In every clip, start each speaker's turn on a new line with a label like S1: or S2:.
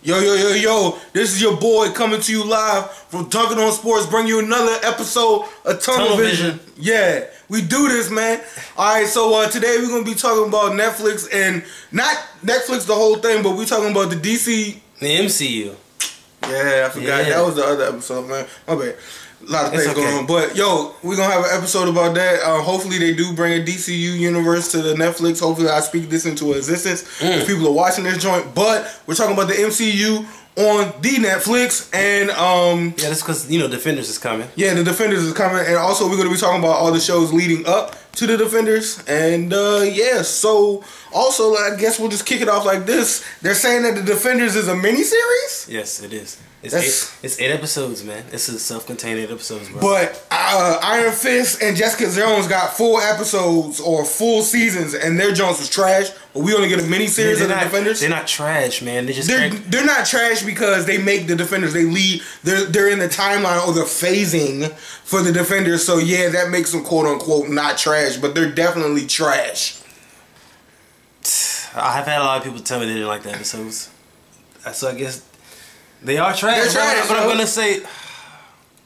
S1: Yo, this is your boy coming to you live from Dunkin' on Sports, bring you another episode of Tunnel Vision. Yeah, we do this, man. Alright, so today we're going to be talking about Netflix, and not Netflix the whole thing, but we're talking about the DC...
S2: The MCU.
S1: Yeah, I forgot. That was the other episode, man. My bad. A lot of things going on. But, yo, we're going to have an episode about that. Hopefully they do bring a DCU universe to the Netflix. Hopefully I speak this into existence if people are watching this joint. But we're talking about the MCU on the Netflix. And,
S2: yeah, that's because, Defenders is coming.
S1: Yeah, the Defenders is coming. And also we're going to be talking about all the shows leading up to the Defenders. And, yeah, so... Also, I guess we'll just kick it off like this. They're saying that the Defenders is a miniseries?
S2: Yes, it is. It's 8 episodes, man. It's a self-contained 8 episodes, bro.
S1: But Iron Fist and Jessica Jones got 4 episodes or full seasons, and their Jones was trash. But we only get a miniseries of the Defenders.
S2: They're not trash, man.
S1: They're not trash because they make the Defenders. They lead. They're in the timeline or the phasing for the Defenders. So yeah, that makes them quote unquote not trash, but they're definitely trash.
S2: I've had a lot of people tell me they didn't like the episodes. So I guess they are trash.
S1: They're trash,
S2: but I'm going to say...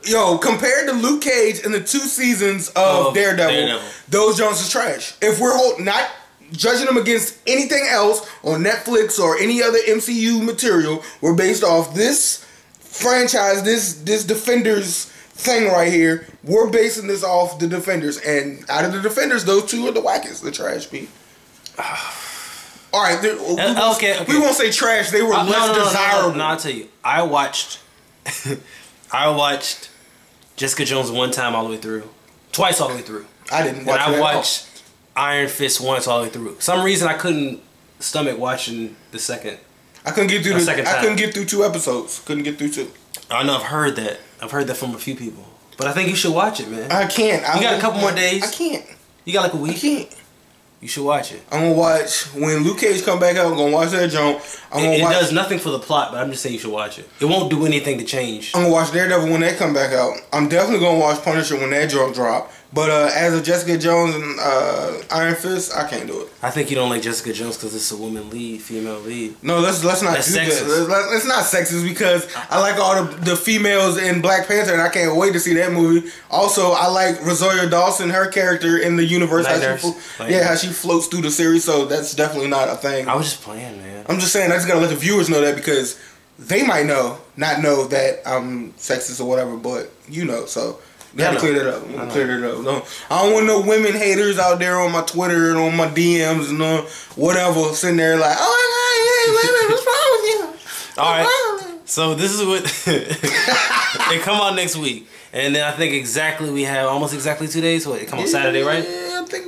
S1: Yo, compared to Luke Cage and the 2 seasons of Daredevil, those Jones is trash. If we're not judging them against anything else on Netflix or any other MCU material, we're based off this franchise, this Defenders thing right here. We're basing this off the Defenders. And out of the Defenders, those 2 are the wackest, the trash people. All right, okay. We won't say trash. They were less desirable.
S2: No, I'll tell you. I watched Jessica Jones one time all the way through, twice all the way through.
S1: I didn't watch it.
S2: And I watched Iron Fist once all the way through. For some reason I couldn't stomach watching the second.
S1: I couldn't get through. I couldn't get through 2 episodes. Couldn't get through 2.
S2: I know. I've heard that. I've heard that from a few people. But I think you should watch it, man.
S1: I can't.
S2: You got a couple more days.
S1: I can't.
S2: You got like a week.
S1: I can't.
S2: You should watch it.
S1: I'm gonna watch when Luke Cage come back out. I'm gonna watch that joint.
S2: It does nothing for the plot, but I'm just saying you should watch it. It won't do anything to change.
S1: I'm gonna watch Daredevil when they come back out. I'm definitely gonna watch Punisher when that joint drop. But as of Jessica Jones and Iron Fist, I can't do it.
S2: I think you don't like Jessica Jones because it's a woman lead, female lead.
S1: No, let's not do that. It's not sexist because I like all the females in Black Panther and I can't wait to see that movie. Also, I like Rosario Dawson, her character in the universe. How she floats through the series, so that's definitely not a thing.
S2: I was just playing, man.
S1: I'm just saying, I just gotta let the viewers know that because they might not know that I'm sexist or whatever, but you know, so... Gotta clear that up. I'm gonna clear that up. No, I don't want no women haters out there on my Twitter and on my DMs and whatever sitting there like, oh my God, hey, women, what's wrong with you?
S2: All right. So this is what they come out next week, and then I think we have almost exactly 2 days. What, it come on Saturday, right?
S1: Yeah, I think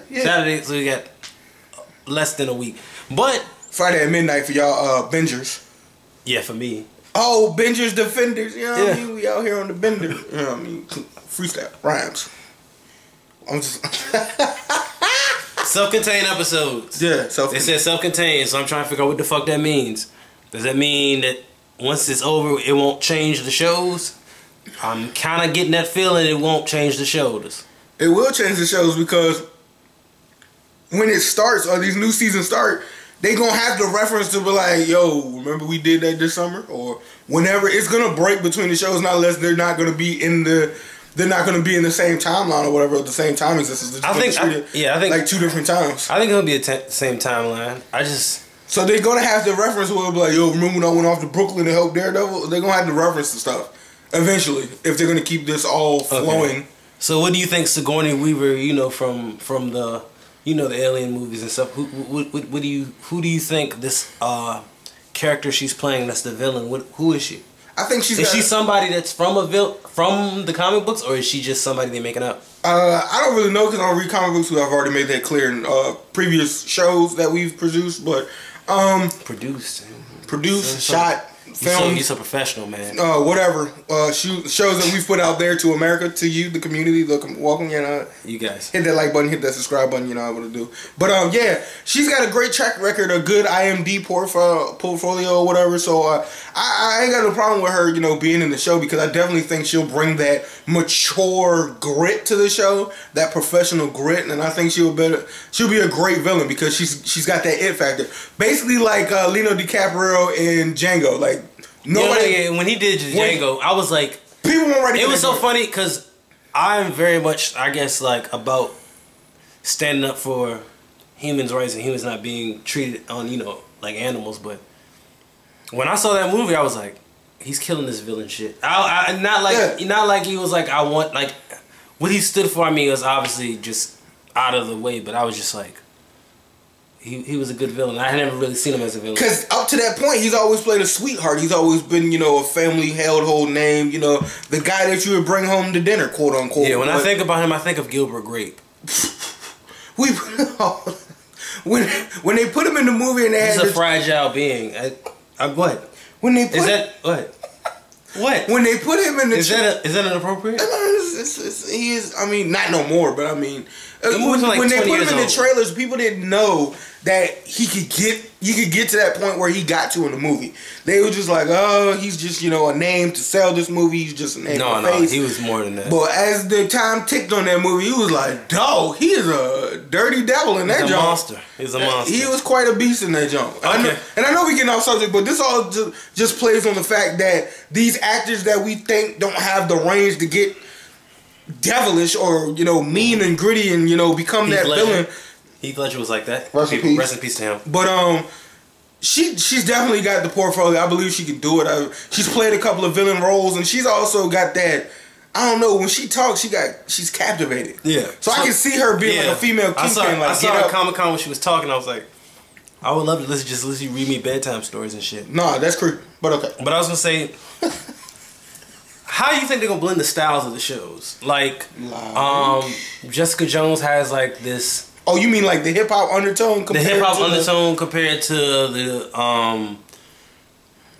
S1: yeah.
S2: Saturday, so we got less than a week. But
S1: Friday at midnight for y'all bingers.
S2: Yeah, for me.
S1: Oh, bingers, defenders, you know what I mean? We out here on the bender. You know what I mean? Freestyle, rhymes. I'm just...
S2: Self-contained episodes.
S1: Yeah,
S2: They said self-contained, so I'm trying to figure out what the fuck that means. Does that mean that once it's over, it won't change the shows? I'm kind of getting that feeling it won't change the shows.
S1: It will change the shows because when it starts, or these new seasons start... They gonna have the reference to be like, yo, remember we did that this summer? Or whenever. It's gonna break between the shows, not unless they're not gonna be in the same timeline or whatever, the same time existence.
S2: I think
S1: like 2 different times.
S2: I think it'll be the same timeline.
S1: So they're gonna have the reference where it'll be like, yo, remember when I went off to Brooklyn to help Daredevil? They're gonna have the reference to stuff eventually if they're gonna keep this all flowing.
S2: Okay. So what do you think Sigourney Weaver, from the the alien movies and stuff. Who do you think this character she's playing that's the villain? Who is she?
S1: I think
S2: is she somebody that's from the comic books, or is she just somebody they're making up?
S1: I don't really know because I don't read comic books. I've already made that clear in previous shows that we've produced. But
S2: produced,
S1: shot, films.
S2: He's a professional, man.
S1: Whatever. Shows that we've put out there to America, to you, the community. Welcome, you
S2: guys.
S1: Hit that like button, hit that subscribe button. You know what to do. But yeah, she's got a great track record, a good IMDb portfolio or whatever. So I ain't got no problem with her, being in the show, because I definitely think she'll bring that mature grit to the show, that professional grit, and I think she'll be a great villain because she's got that it factor. Basically like Leonardo DiCaprio in Django. Like nobody.
S2: When he did Django, I was like,
S1: people weren't ready.
S2: It was so funny because I'm very much, I guess, like about standing up for humans' rights and humans not being treated on like animals. But when I saw that movie, I was like, he's killing this villain shit. Not like he was like, I want, like what he stood for. I mean, it was obviously just out of the way, but I was just like, he was a good villain. I had never really seen him as a villain. Because
S1: up to that point, he's always played a sweetheart. He's always been, a family household name. The guy that you would bring home to dinner, quote unquote.
S2: Yeah, when I think about him, I think of Gilbert Grape.
S1: When they put him in the movie and they
S2: he's a fragile being. What?
S1: When they put
S2: what? What?
S1: When they put him in the
S2: is that inappropriate?
S1: He is. I mean, not no more, but I mean, when they put him in the trailers, people didn't know that he could get to that point where he got to in the movie. They were just like, oh, he's just a name to sell this movie. He's just a name.
S2: No, he was more than that.
S1: But as the time ticked on that movie, he was like, dog, he is a dirty devil in that junk.
S2: He's a monster.
S1: He was quite a beast in that junk.
S2: Okay.
S1: I know we getting off subject, but this all just plays on the fact that these actors that we think don't have the range to get devilish or mean and gritty and become that villain.
S2: Heath Ledger was like that.
S1: Rest in
S2: peace to him.
S1: But she's definitely got the portfolio. I believe she can do it. She's played a couple of villain roles, and she's also got that. I don't know, when she talks, she's captivated.
S2: Yeah.
S1: So I can see her being like a female Kingpin.
S2: I saw her at Comic-Con when she was talking. I was like, I would love to listen you read me bedtime stories and shit.
S1: Nah, that's creepy. But okay.
S2: But I was gonna say, how do you think they're gonna blend the styles of the shows? Like Jessica Jones has like this.
S1: Oh, you mean like the hip hop undertone?
S2: The hip hop undertone compared to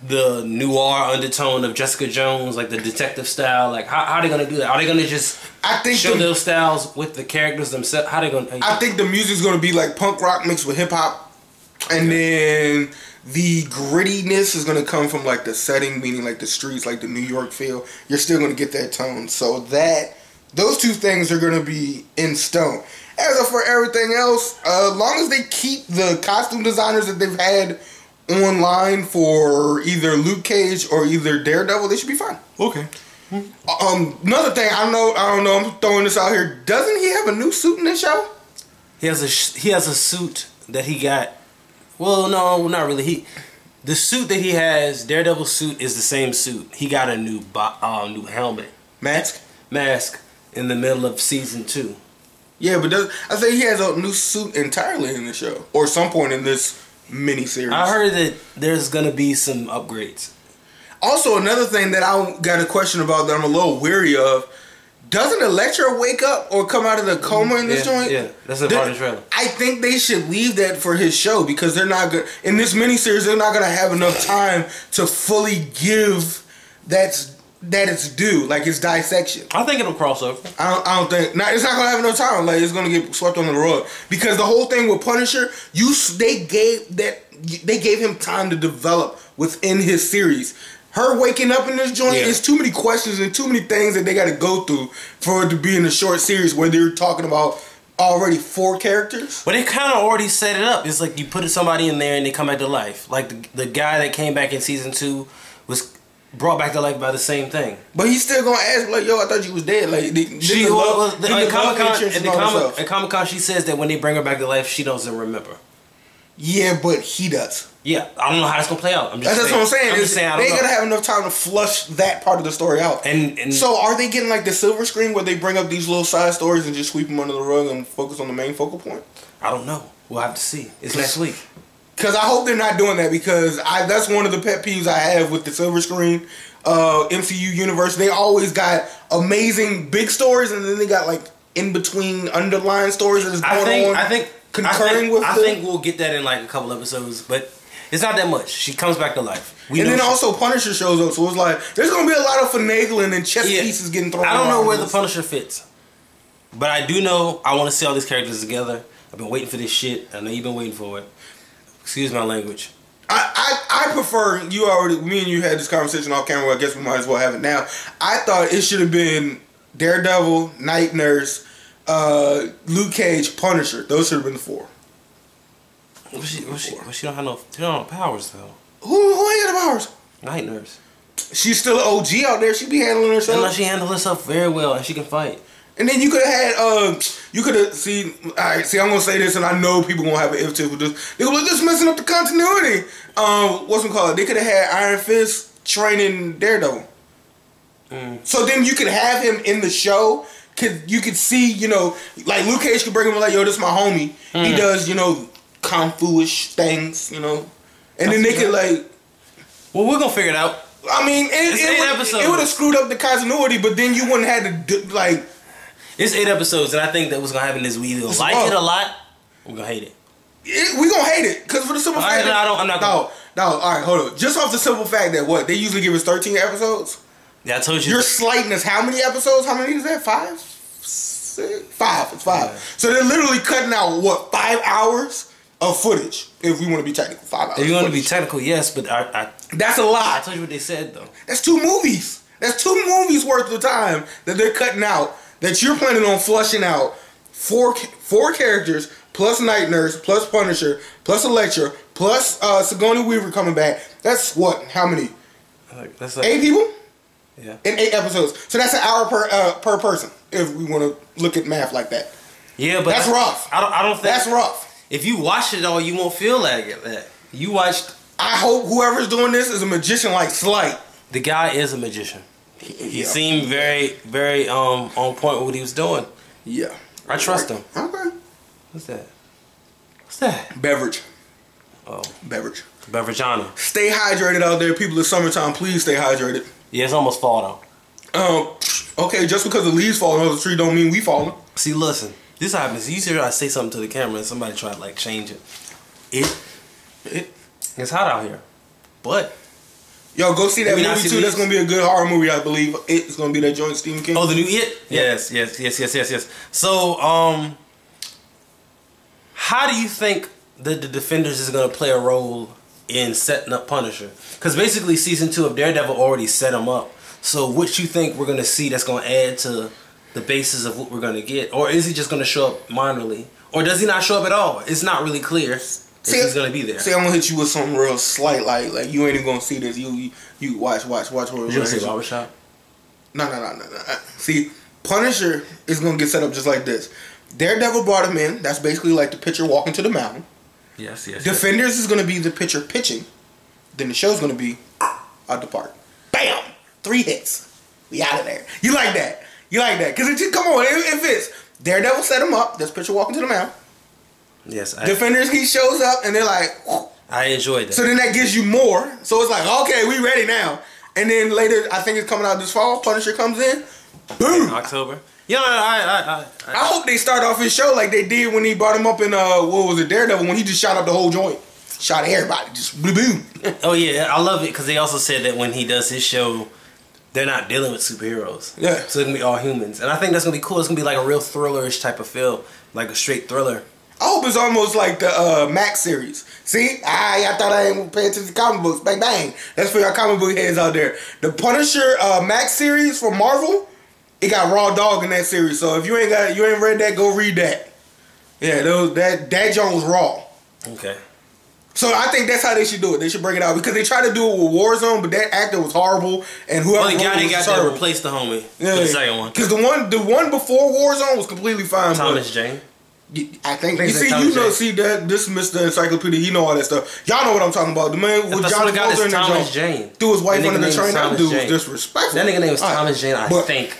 S2: the noir undertone of Jessica Jones, like the detective style. Like how are they gonna do that? Are they gonna just show those styles with the characters themselves? How they gonna?
S1: I think the music's gonna be like punk rock mixed with hip hop, and then the grittiness is gonna come from like the setting, meaning like the streets, like the New York feel. You're still gonna get that tone. So those two things are gonna be in stone. As for everything else, as long as they keep the costume designers that they've had online for either Luke Cage or either Daredevil, they should be fine.
S2: Okay.
S1: Another thing, I don't know. I'm throwing this out here. Doesn't he have a new suit in this show?
S2: He has a suit that he got. Well, no, not really. The suit that he has, Daredevil suit, is the same suit. He got a new helmet,
S1: mask
S2: in the middle of season 2.
S1: Yeah, but I think he has a new suit entirely in the show, or some point in this miniseries.
S2: I heard that there's gonna be some upgrades.
S1: Also, another thing that I got a question about that I'm a little weary of: doesn't Elektra wake up or come out of the coma in this joint?
S2: Yeah, that's a part of the trailer.
S1: I think they should leave that for his show because they're not good in this miniseries. They're not gonna have enough time to fully give that it's due, like its dissection.
S2: I think it'll cross over.
S1: I don't think. It's not gonna have enough time. Like it's gonna get swept under the rug because the whole thing with Punisher, they gave him time to develop within his series. Her waking up in this joint is too many questions and too many things that they got to go through for it to be in a short series where they're talking about already 4 characters.
S2: But they kind of already set it up. It's like you put somebody in there and they come back to life. Like the guy that came back in season 2 was brought back to life by the same thing.
S1: But he's still gonna ask like, "Yo, I thought you was dead." Like,
S2: at Comic-Con, she says that when they bring her back to life, she doesn't remember.
S1: Yeah, but he does.
S2: Yeah, I don't know how it's gonna play out.
S1: That's what I'm saying. They ain't gonna have enough time to flush that part of the story out.
S2: And
S1: so, are they getting like the silver screen where they bring up these little side stories and just sweep them under the rug and focus on the main focal point?
S2: I don't know. We'll have to see. It's next week.
S1: Because I hope they're not doing that because that's one of the pet peeves I have with the silver screen MCU universe. They always got amazing big stories and then they got like in between underlying stories that is going on. I think we'll get that in like a couple episodes, but
S2: It's not that much. She comes back to life.
S1: And then also Punisher shows up, so it's like there's gonna be a lot of finagling and chess pieces getting thrown.
S2: I don't know where the Punisher fits, but I do know I want to see all these characters together. I've been waiting for this shit. I know you've been waiting for it. Excuse my language.
S1: I prefer, me and you had this conversation off camera, I guess we might as well have it now. I thought it should have been Daredevil, Night Nurse, Luke Cage, Punisher. Those should have been the 4.
S2: She don't have no powers though.
S1: Who ain't got the powers?
S2: Night Nurse.
S1: She's still an OG out there. She be handling herself.
S2: Unless she handles herself very well and she can fight.
S1: And then you could have had, I'm gonna say this, and I know people gonna have an if-tip with this. They go, look, this messing up the continuity. What's it called? They could have had Iron Fist training Daredevil. So then you could have him in the show. You could see, like Luke Cage could bring him like, yo, this is my homie. He does, kung fu-ish things, And then they could like.
S2: Well, we're gonna figure it out.
S1: I mean, it would have screwed up the continuity, but then you wouldn't have to like.
S2: It's 8 episodes, and I think that what's gonna happen is we either like it a lot, or we're gonna hate it.
S1: We gonna hate it because for the simple fact that
S2: I'm not.
S1: No. All right, hold on. Just off the simple fact that they usually give us 13 episodes.
S2: Yeah, I told you.
S1: You're slighting us. How many episodes? How many is that? 5, 6, 5. It's 5. Yeah. So they're literally cutting out 5 hours of footage. If we want to be technical, 5 hours.
S2: If you want to be technical, yes, but
S1: that's a lot.
S2: I told you what they said though.
S1: That's 2 movies. That's 2 movies worth of time that they're cutting out. That you're planning on flushing out 4 characters plus Night Nurse plus Punisher plus Elektra plus Sigourney Weaver coming back. That's what? How many?
S2: That's
S1: 8 people.
S2: Yeah.
S1: In 8 episodes. So that's an hour per person. If we want to look at math like that.
S2: Yeah, but
S1: that's rough.
S2: I don't think
S1: that's rough.
S2: If you watch it all, you won't feel like that. You watched.
S1: I hope whoever's doing this is a magician like Slight.
S2: The guy is a magician. He seemed very, very on point with what he was doing.
S1: Yeah.
S2: I trust him.
S1: Okay.
S2: What's that?
S1: Beverage.
S2: Oh.
S1: Beverage.
S2: Beverageana.
S1: Stay hydrated out there, people. It's summertime. Please stay hydrated.
S2: Yeah, it's almost fall
S1: though. Okay, just because the leaves falling off the tree don't mean we falling.
S2: See, listen. This happens. Usually I say something to the camera and somebody try to change it. It's hot out here. But
S1: yo, go see that movie too. That's gonna be a good horror movie, I believe. It's gonna be that joint Stephen King.
S2: Oh, the new It? Yes. So, how do you think that the Defenders is gonna play a role in setting up Punisher? Because basically, season 2 of Daredevil already set him up. So, what you think we're gonna see that's gonna add to the basis of what we're gonna get, or is he just gonna show up minorly, or does he not show up at all? It's not really clear. He's gonna be there.
S1: See, I'm gonna hit you with something real slight, like you ain't even gonna see this. You watch. What
S2: you gonna say, barbershop?
S1: No. See, Punisher is gonna get set up just like this. Daredevil brought him in. That's basically like the pitcher walking to the mountain.
S2: Yes.
S1: Defenders is gonna be the pitcher pitching. Then the show's gonna be out the park. Bam! 3 hits. We out of there. You like that? Because come on, it fits. Daredevil set him up. That's pitcher walking to the mountain.
S2: Yes.
S1: Defenders, he shows up and they're like, whoa.
S2: I enjoyed that.
S1: So then that gives you more. So it's like, okay, we ready now. And then later, I think it's coming out this fall. Punisher comes in. Boom.
S2: October. Yeah, I
S1: hope they start off his show like they did when he brought him up in Daredevil, when he just shot up the whole joint. Shot everybody. Just boom.
S2: Oh yeah, I love it because they also said that when he does his show, they're not dealing with superheroes.
S1: Yeah.
S2: So it's gonna be all humans. And I think that's gonna be cool. It's gonna be like a real thriller-ish type of feel. Like a straight thriller.
S1: I hope it's almost like the Max series. See? I thought I ain't paying attention to comic books. Bang, bang. That's for your comic book heads out there. The Punisher Max series from Marvel, it got Raw Dog in that series. So if you ain't read that, go read that. Yeah, that joint was raw.
S2: Okay.
S1: So I think that's how they should do it. They should bring it out because they tried to do it with Warzone, but that actor was horrible, and whoever
S2: they got to replace the homie.
S1: Yeah,
S2: the second one.
S1: Because the one before Warzone was completely fine.
S2: Thomas Jane.
S1: I think this is Mr. Encyclopedia. He know all that stuff. Y'all know what I'm talking about. The man with John Walter and
S2: Thomas Jane
S1: threw his wife under the train. That dude was disrespectful.
S2: That nigga name was Thomas Jane. I think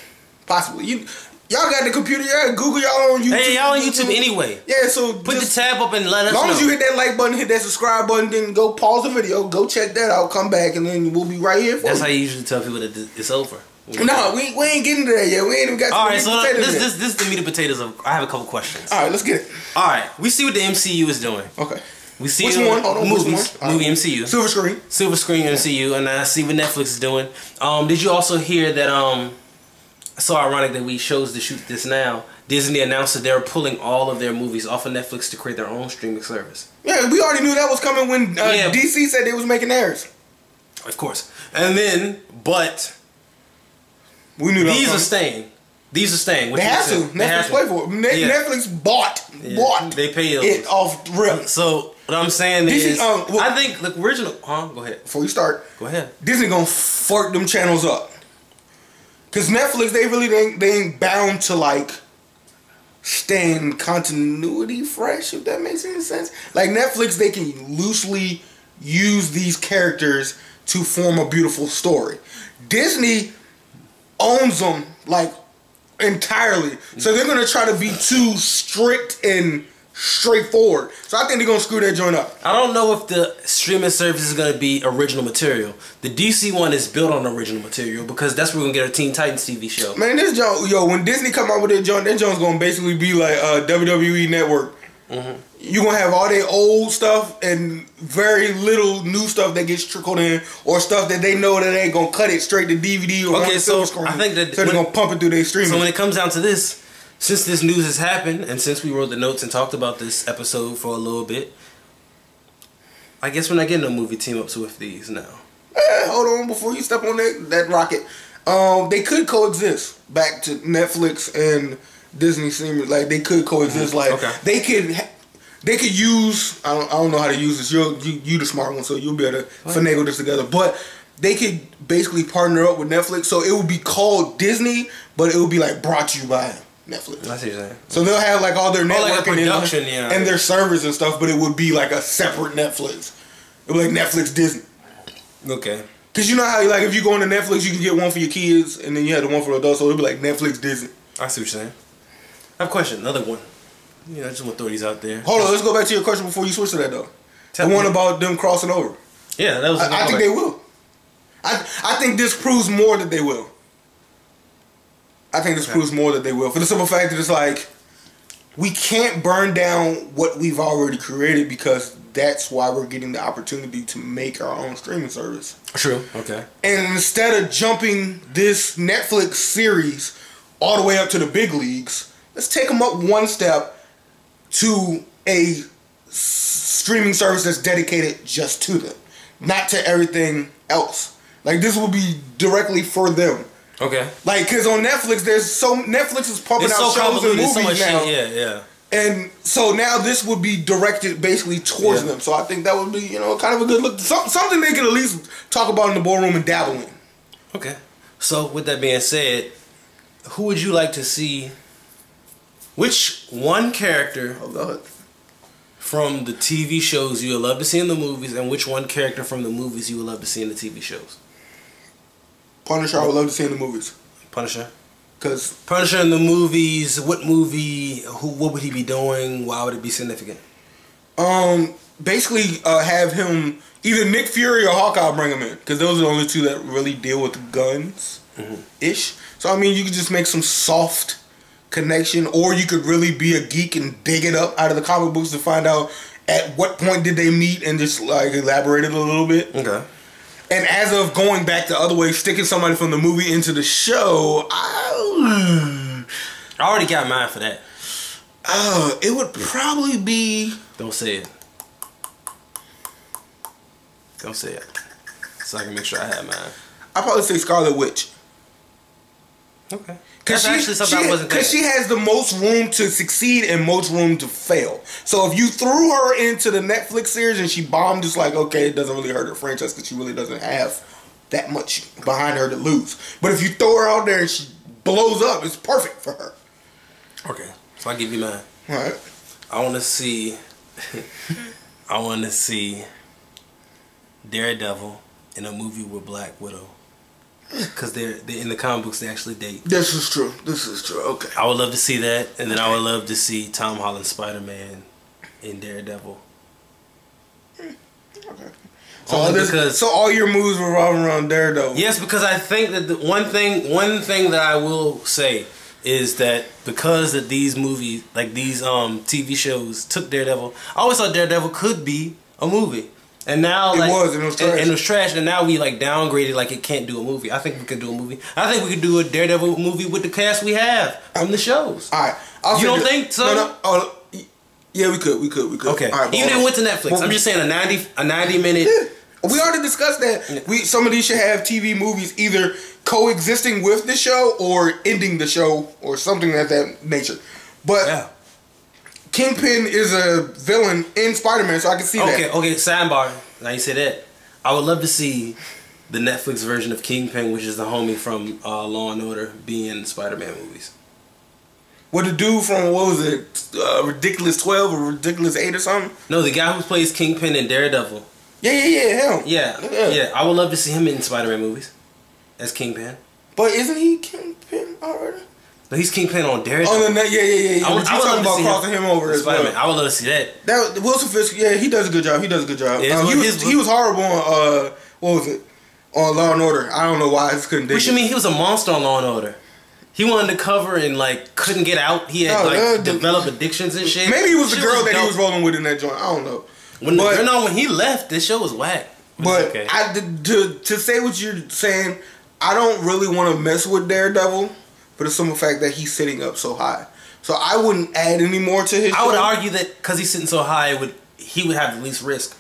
S1: possibly y'all got the computer. Y'all Google y'all on YouTube.
S2: Hey, y'all on YouTube anyway.
S1: Yeah, so
S2: put the tab up and let us know.
S1: As long as you hit that like button, hit that subscribe button, then go pause the video, go check that out, come back, and then we'll be right here for
S2: That's how you usually tell people that it's over.
S1: No, we ain't getting to that yet. We ain't even got to
S2: the meat and potatoes. This is the meat and potatoes of. I have a couple questions.
S1: All right, let's get it.
S2: All right, we see what the MCU is doing.
S1: Okay.
S2: We see
S1: which one? Hold on,
S2: movies,
S1: which one?
S2: movie MCU, silver screen MCU, and I see what Netflix is doing. Did you also hear that? It's so ironic that we chose to shoot this now. Disney announced that they're pulling all of their movies off of Netflix to create their own streaming service.
S1: Yeah, we already knew that was coming when DC said they was making theirs.
S2: Of course. And then, but
S1: we knew
S2: these are staying. These are staying.
S1: They have to. Netflix pay for it. Netflix bought
S2: they pay
S1: it off rip.
S2: So what I'm saying is, I think the original. Go ahead.
S1: Before you start,
S2: go ahead.
S1: Disney gonna fork them channels up. Cause Netflix, they ain't bound to like stay in continuity fresh, if that makes any sense. Like Netflix, they can loosely use these characters to form a beautiful story. Disney owns them like entirely, so they're gonna try to be too strict and straightforward. So I think they're gonna screw that joint up.
S2: I don't know if the streaming service is gonna be original material. The DC one is built on original material because that's where we're gonna get our Teen Titans TV show.
S1: Man, this joint, when Disney come out with that joint's gonna basically be like WWE Network. You're gonna have all their old stuff and very little new stuff that gets trickled in, or stuff that they know that they ain't gonna cut it straight to DVD or on silver screen.
S2: I think that
S1: so they're gonna pump it through their streaming.
S2: So when it comes down to this, since this news has happened, and since we wrote the notes and talked about this episode for a little bit, I guess we're not getting no movie team-ups with these now.
S1: Hold on, before you step on that rocket. They could coexist back to Netflix and Disney streaming. Like, they could coexist. Like, they could use, I don't know how to use this. You the smart one, so you'll be able to finagle this together. But they could basically partner up with Netflix, so it would be called Disney, but it would be like brought to you by Netflix.
S2: I see what you're saying.
S1: So they'll have like all their network
S2: production,
S1: and their servers and stuff, but it would be like a separate Netflix. It would be like Netflix Disney.
S2: Okay.
S1: Cause you know how like if you go into Netflix, you can get one for your kids, and then you have the one for adults. So it'd be like Netflix Disney.
S2: I see what you're saying. I have a question. Another one. I just want to throw these out there.
S1: Hold on, let's go back to your question before you switch to that though. The one about them crossing over.
S2: Yeah, that was.
S1: I think they will. I think this proves more that they will. I think this proves more that they will. For the simple fact that it's like, we can't burn down what we've already created because that's why we're getting the opportunity to make our own streaming service.
S2: True. Okay. And
S1: instead of jumping this Netflix series all the way up to the big leagues, let's take them up one step to a streaming service that's dedicated just to them, not to everything else. Like, this will be directly for them.
S2: Okay.
S1: Like, cause on Netflix, Netflix is pumping out shows and movies now.
S2: Yeah.
S1: And so now this would be directed basically towards them. So I think that would be, kind of a good look. Something they could at least talk about in the boardroom and dabble in.
S2: Okay. So with that being said, who would you like to see? Which one character from the TV shows you would love to see in the movies, and which one character from the movies you would love to see in the TV shows?
S1: Punisher, I would love to see in the movies.
S2: Punisher?
S1: Because
S2: Punisher in the movies, what movie, what would he be doing? Why would it be significant?
S1: Basically have him, either Nick Fury or Hawkeye bring him in. Because those are the only two that really deal with guns-ish. So, I mean, you could just make some soft connection, or you could really be a geek and dig it up out of the comic books to find out at what point did they meet and just, like, elaborate it a little bit.
S2: Okay.
S1: And as of going back the other way, sticking somebody from the movie into the show,
S2: I already got mine for that.
S1: It would probably be...
S2: Don't say it. Don't say it. So I can make sure I have mine.
S1: I'd probably say Scarlet Witch.
S2: Okay. That's actually something I wasn't thinking.
S1: Because she has the most room to succeed and most room to fail. So if you threw her into the Netflix series and she bombed, it's like, okay, it doesn't really hurt her franchise because she really doesn't have that much behind her to lose. But if you throw her out there and she blows up, it's perfect for her.
S2: Okay. So I'll give you mine.
S1: Alright.
S2: I want to see... Daredevil in a movie with Black Widow. Because they're in the comic books, they actually date.
S1: This is true. Okay.
S2: I would love to see that, and then I would love to see Tom Holland's Spider-Man in Daredevil.
S1: Okay. So all your moves revolve around Daredevil.
S2: Yes, because I think that the one thing that I will say is that because of these movies, like these TV shows, took Daredevil. I always thought Daredevil could be a movie, and now like,
S1: it was trash.
S2: And it was trash, and now we like downgraded like it can't do a movie. I think we could do a movie. I think we could do a Daredevil movie with the cast we have from the shows.
S1: All right,
S2: you don't think so?
S1: No. Yeah, we could.
S2: Okay,
S1: all right,
S2: even if it went to Netflix, I'm just saying a 90 minute.
S1: Yeah. We already discussed that. Yeah. Some of these should have TV movies either coexisting with the show or ending the show or something of that nature. But yeah. Kingpin is a villain in Spider-Man, so I can see that.
S2: Okay, sidebar. Now you say that. I would love to see the Netflix version of Kingpin, which is the homie from Law and Order, be in Spider-Man movies.
S1: What the dude from, what was it, Ridiculous 12 or Ridiculous 8 or something?
S2: No, the guy who plays Kingpin in Daredevil.
S1: Him.
S2: Yeah. I would love to see him in Spider-Man movies as Kingpin.
S1: But isn't he Kingpin already?
S2: No, he's Kingpin on Daredevil.
S1: Oh, yeah. I was talking about crossing him over as well.
S2: I would love to see that.
S1: Wilson Fisk, yeah, he does a good job. Yeah, he was horrible on, what was it? On Law and Order. I don't know why I just couldn't dig it.
S2: What you mean? He was a monster on Law and Order. He went undercover and like couldn't get out. He had developed addictions and shit.
S1: Maybe it was the girl that he was rolling with in that joint. I don't know.
S2: When he left, this show was whack.
S1: But okay. To say what you're saying, I don't really want to mess with Daredevil for the simple fact that he's sitting up so high. So I wouldn't add any more to his show.
S2: I would argue that because he's sitting so high, he would have the least risk.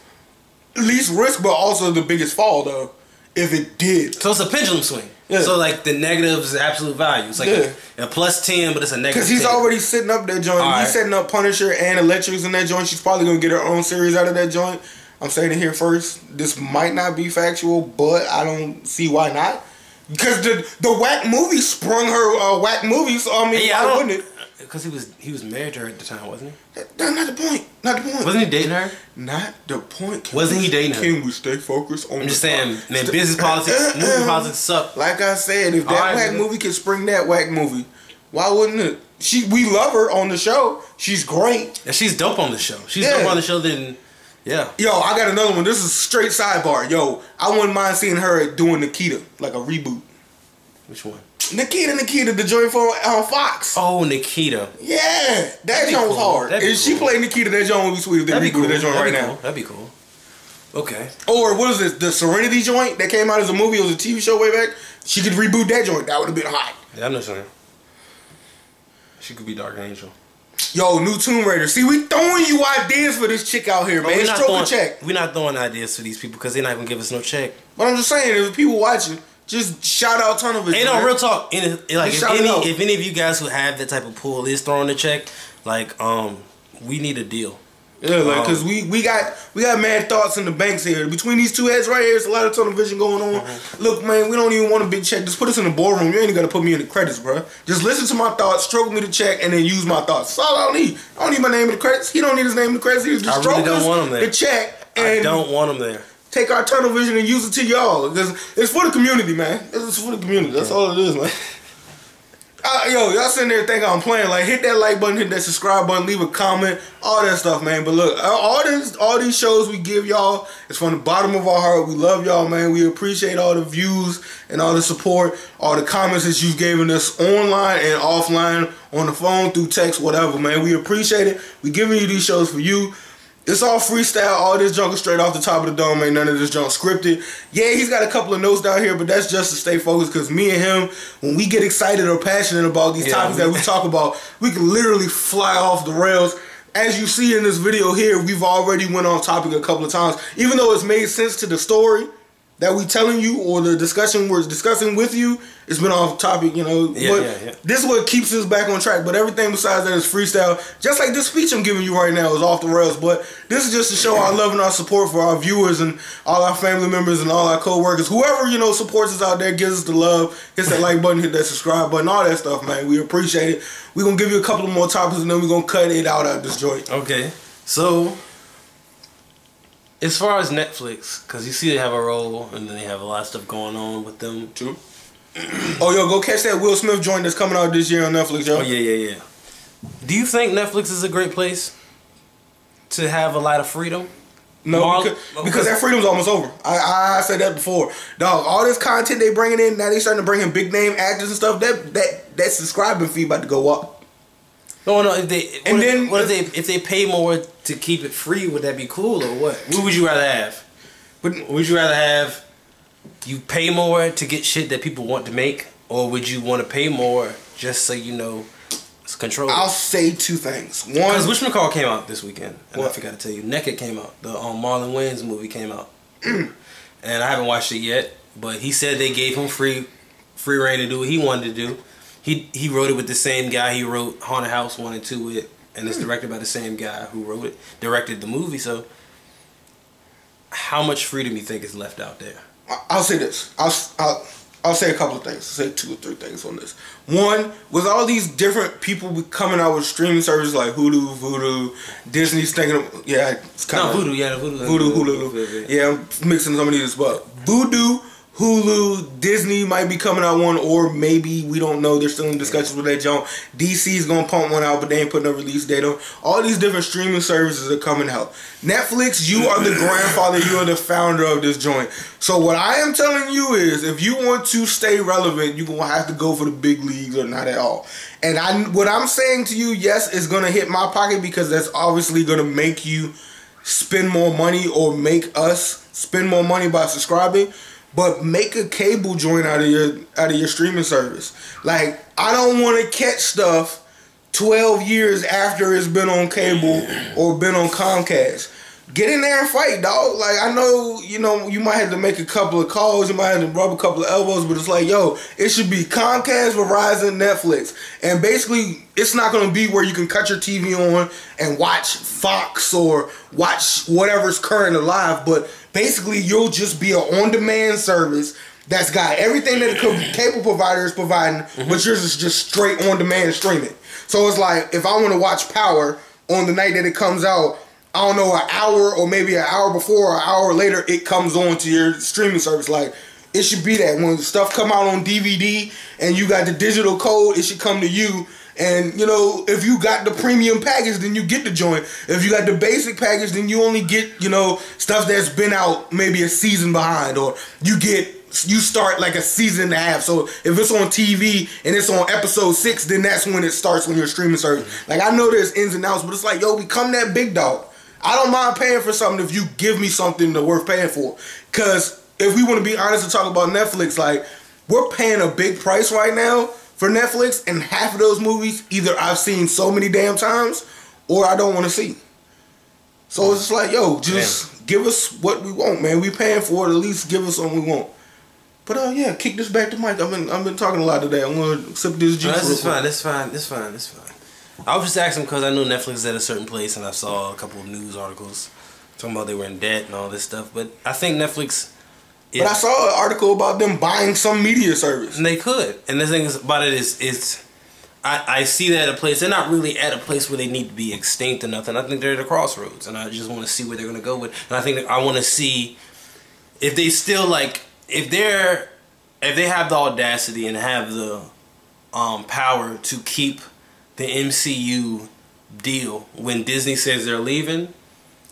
S1: Least risk, but also the biggest fall, though, if it did.
S2: So it's a pendulum swing. Yeah. So like the negative is absolute value. It's like a plus 10, but it's a negative. Because
S1: he's
S2: 10.
S1: already sitting up that joint. All he's setting up Punisher and Electrics in that joint. She's probably gonna get her own series out of that joint. I'm saying it here first. This might not be factual, but I don't see why not. Because the whack movie sprung her whack movie. So I mean, why wouldn't it?
S2: Because he was married to her at the time, wasn't he?
S1: That's not the point.
S2: Wasn't he dating her?
S1: Not the point.
S2: Wasn't he dating her?
S1: Can we stay focused on?
S2: I'm just saying, man. Business politics, movie politics suck.
S1: Like I said, if that whack movie can spring that whack movie, why wouldn't it? We love her on the show. She's great.
S2: And she's dope on the show. She's dope on the show. Then, yeah.
S1: Yo, I got another one. This is straight sidebar. Yo, I wouldn't mind seeing her doing Nikita, like a reboot.
S2: Which one?
S1: Nikita, the joint from Fox.
S2: Oh, Nikita.
S1: Yeah, that joint was hard. If she played Nikita, that joint would be sweet. If they rebooted that joint right now.
S2: That'd be cool. Okay.
S1: Or what is this? The Serenity joint that came out as a movie. It was a TV show way back. She could reboot that joint. That would have been hot.
S2: Yeah, I'm not saying. She could be Dark Angel.
S1: Yo, new Tomb Raider. See, we throwing you ideas for this chick out here, man. Stroke a check.
S2: We're not throwing ideas for these people because they're not gonna give us no check.
S1: But I'm just saying, if people watching, just shout out Tunnel Vision.
S2: Hey, no, real talk. If any of you guys who have that type of pool is throwing a check, like, we need a deal.
S1: Yeah, like, cause we got mad thoughts in the banks here. Between these two heads right here, there's a lot of Tunnel Vision going on. Look, man, we don't even want a big check. Just put us in the boardroom. You ain't gotta put me in the credits, bro. Just listen to my thoughts, stroke me the check, and then use my thoughts. That's all I don't need. I don't need my name in the credits. He don't need his name in the credits. He just stroke us the check. And
S2: I don't want him there.
S1: Take our Tunnel Vision and use it to y'all. Because it's for the community, man. It's for the community. That's all it is, man. Yo, y'all sitting there thinking I'm playing. Like, hit that like button, hit that subscribe button, leave a comment, all that stuff, man. But look, all these shows we give y'all is from the bottom of our heart. We love y'all, man. We appreciate all the views and all the support, all the comments that you've given us online and offline, on the phone, through text, whatever, man. We appreciate it. We giving you these shows for you. It's all freestyle. All this junk is straight off the top of the dome. Ain't none of this junk scripted. Yeah, he's got a couple of notes down here, but that's just to stay focused because me and him, when we get excited or passionate about these topics that we talk about, we can literally fly off the rails. As you see in this video here, we've already went on topic a couple of times. Even though it's made sense to the story that we telling you or the discussion we're discussing with you, it's been off topic, you know. This is what keeps us back on track. But everything besides that is freestyle. Just like this speech I'm giving you right now is off the rails. But this is just to show our love and our support for our viewers and all our family members and all our co-workers. Whoever, you know, supports us out there, gives us the love, hits that like button, hit that subscribe button, all that stuff, man. We appreciate it. We're going to give you a couple of more topics and then we're going to cut it out of this joint.
S2: Okay. So, as far as Netflix, because you see they have a role and then they have a lot of stuff going on with them.
S1: True. Oh, yo, go catch that Will Smith joint that's coming out this year on Netflix, yo.
S2: Oh, yeah. Do you think Netflix is a great place to have a lot of freedom?
S1: No, because that freedom's almost over. I said that before. Dog, all this content they bringing in, now they starting to bring in big name actors and stuff. That subscribing fee about to go up.
S2: No. If they pay more to keep it free, would that be cool or what? What would you rather have? Would you rather have you pay more to get shit that people want to make, or would you want to pay more just so you know it's controlled?
S1: I'll say two things. One,
S2: because whatchamacallit came out this weekend, and what? I forgot to tell you, Naked came out. The Marlon Wayans movie came out, and I haven't watched it yet. But he said they gave him free reign to do what he wanted to do. He wrote it with the same guy he wrote Haunted House 1 and 2 with, and it's directed by the same guy who directed the movie. So, how much freedom you think is left out there?
S1: I'll say this. I'll say a couple of things. I'll say 2 or 3 things on this. One, with all these different people coming out with streaming services like Hulu, Vudu, Disney's thinking of, yeah, it's kind of
S2: Vudu, yeah,
S1: Hulu. Yeah, I'm mixing some of these, but Vudu, Hulu, Disney might be coming out one, or maybe we don't know. They're still in discussions with that joint. DC's gonna pump one out, but they ain't putting a release date on. All these different streaming services are coming out. Netflix, you are the grandfather, you are the founder of this joint. So what I am telling you is, if you want to stay relevant, you're gonna have to go for the big leagues or not at all. And what I'm saying to you, yes, is gonna hit my pocket, because that's obviously gonna make you spend more money, or make us spend more money by subscribing. But make a cable joint out of your streaming service. Like, I don't want to catch stuff 12 years after it's been on cable or been on Comcast. Get in there and fight, dog. Like, I know, you might have to make a couple of calls, you might have to rub a couple of elbows, but it's like, yo, it should be Comcast, Verizon, Netflix. And basically, it's not going to be where you can cut your TV on and watch Fox or watch whatever's current alive, but basically, you'll just be an on-demand service that's got everything that the cable provider is providing, but yours is just straight on-demand streaming. So it's like, if I want to watch Power on the night that it comes out, I don't know, an hour or maybe an hour before or an hour later, it comes on to your streaming service. Like, it should be that. When stuff come out on DVD and you got the digital code, it should come to you. And, if you got the premium package, then you get the joint. If you got the basic package, then you only get, stuff that's been out maybe a season behind. Or you start like a season and a half. So if it's on TV and it's on episode 6, then that's when it starts on your streaming service. Like, I know there's ins and outs, but it's like, yo, become that big dog. I don't mind paying for something if you give me something that's worth paying for. Because if we want to be honest and talk about Netflix, like, we're paying a big price right now for Netflix, and half of those movies either I've seen so many damn times or I don't want to see. So it's just like, yo, just give us what we want, man. We paying for it, at least give us what we want. But yeah, kick this back to Mike. I've been talking a lot today. I'm gonna sip this juice.
S2: No, that's fine. I was just asking because I knew Netflix is at a certain place, and I saw a couple of news articles talking about they were in debt and all this stuff. But I think Netflix.
S1: But I saw an article about them buying some media service.
S2: And they could. And the thing about it is I see that at a place. They're not really at a place where they need to be extinct or nothing. I think they're at a crossroads, and I just want to see where they're going to go with. And I think I want to see if they still if they have the audacity and have the power to keep the MCU deal when Disney says they're leaving.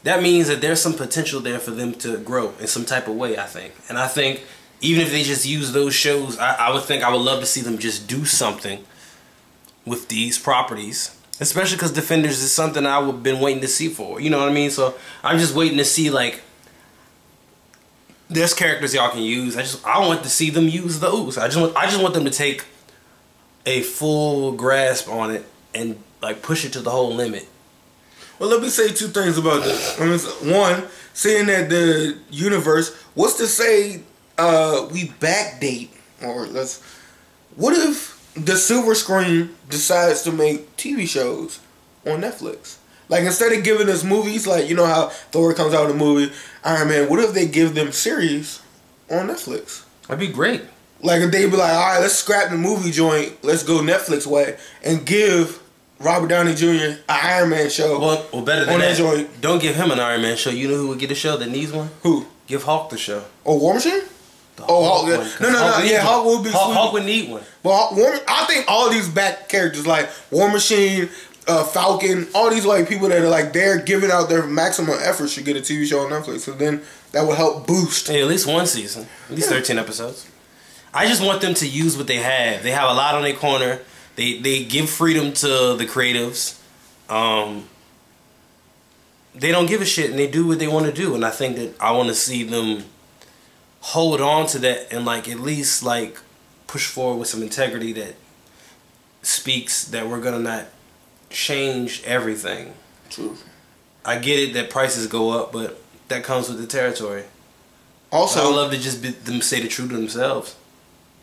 S2: That means that there's some potential there for them to grow in some type of way, I think. And I think even if they just use those shows, I would love to see them just do something with these properties. Especially because Defenders is something I've been waiting to see for. You know what I mean? So I'm just waiting to see, like, there's characters y'all can use. I want to see them use those. I just want them to take a full grasp on it and, like, push it to the whole limit.
S1: Well, let me say 2 things about this. One, saying that the universe, what's to say we backdate, or what if the silver screen decides to make TV shows on Netflix? Like, instead of giving us movies, like, you know how Thor comes out with a movie, Iron Man, what if they give them series on Netflix?
S2: That'd be great.
S1: Like, if they be like, all right, let's scrap the movie joint, let's go Netflix way, and give Robert Downey Jr. an Iron Man show.
S2: Well, better than that. Joint. Don't give him an Iron Man show. You know who would get a show that needs one?
S1: Who?
S2: Give Hulk the show.
S1: Oh, War Machine? Hulk. Yeah. No. Yeah, Hulk would be
S2: Hulk would need one.
S1: But I think all these back characters like War Machine, Falcon, all these like people that are like they're giving out their maximum effort should get a TV show on Netflix. So then that will help boost.
S2: Hey, at least one season, at least 13 episodes. I just want them to use what they have. They have a lot on their corner. They give freedom to the creatives. They don't give a shit and they do what they want to do. And I think that I want to see them hold on to that and like at least like push forward with some integrity that speaks that we're gonna not change everything.
S1: True.
S2: I get it that prices go up, but that comes with the territory.
S1: Also,
S2: I would love to just them say the truth to themselves.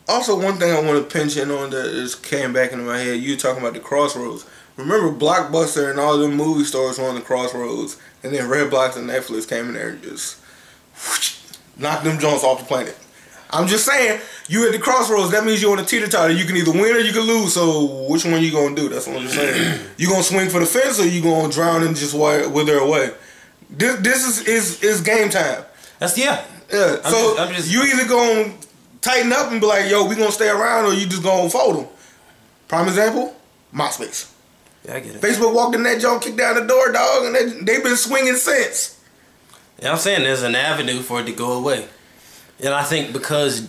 S1: Also, one thing I want to pinch in on that just came back into my head. You were talking about the crossroads. Remember, Blockbuster and all the movie stores were on the crossroads, and then Redbox and Netflix came in there and just knocked them joints off the planet. I'm just saying, you at the crossroads. That means you're on a teeter-totter. You can either win or you can lose. So which one you gonna do? That's what I'm just saying. You gonna swing for the fence or you gonna drown and just wither away? This is game time.
S2: Yeah.
S1: So I'm just, you either gonna tighten up and be like, yo, we gonna stay around, or you just gonna fold them. Prime example, MySpace.
S2: Yeah, I get it.
S1: Facebook walked in that joint, kicked down the door, dog, and they've been swinging since.
S2: Yeah, I'm saying there's an avenue for it to go away. And I think because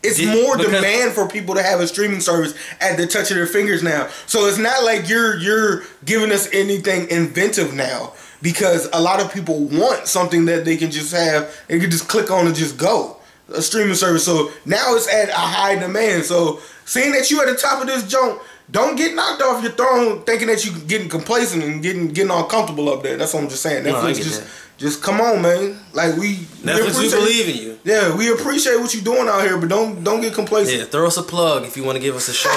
S1: it's more demand for people to have a streaming service at the touch of their fingers now. So it's not like you're giving us anything inventive now, because a lot of people want something that they can just have, they can just click on and just go. A streaming service. So now it's at a high demand. So seeing that you at the top of this joint, don't get knocked off your throne thinking that you getting complacent and getting all comfortable up there. That's what I'm just saying. Netflix just come on, man. Like
S2: Netflix, we believe in you.
S1: Yeah, we appreciate what you're doing out here, but don't get complacent.
S2: Yeah, throw us a plug if you want to give us a show.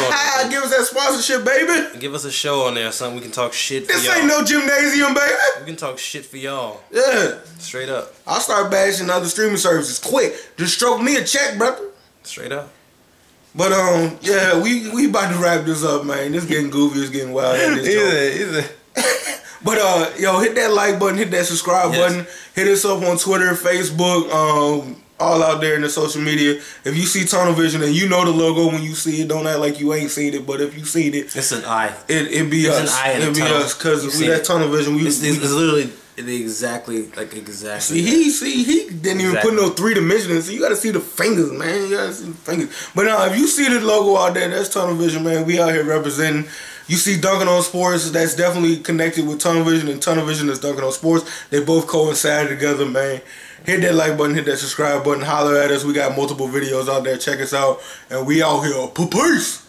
S1: Give us that sponsorship, baby.
S2: Give us a show on there, something we can talk shit for y'all.
S1: This ain't no gymnasium, baby.
S2: We can talk shit for y'all.
S1: Yeah.
S2: Straight up.
S1: I'll start bashing other streaming services quick. Just stroke me a check, brother.
S2: Straight up.
S1: But yeah, we about to wrap this up, man. This getting goofy, it's getting wild.
S2: Either.
S1: But yo, hit that like button, hit that subscribe button, hit us up on Twitter, Facebook, all out there in the social media. If you see Tunnel Vision and you know the logo when you see it, don't act like you ain't seen it. But if you seen it,
S2: it's an eye.
S1: It be us. It be us, because we that Tunnel Vision.
S2: It's literally exactly.
S1: See, he didn't even put no 3 dimensions. So you got to see the fingers, man. You got to see the fingers. But if you see the logo out there, that's Tunnel Vision, man. We out here representing. You see Dunkin' on Sports, that's definitely connected with Tunnel Vision, and Tunnel Vision is Dunkin' on Sports. They both coincide together, man. Hit that like button, hit that subscribe button, holler at us. We got multiple videos out there. Check us out. And we out here. Peace.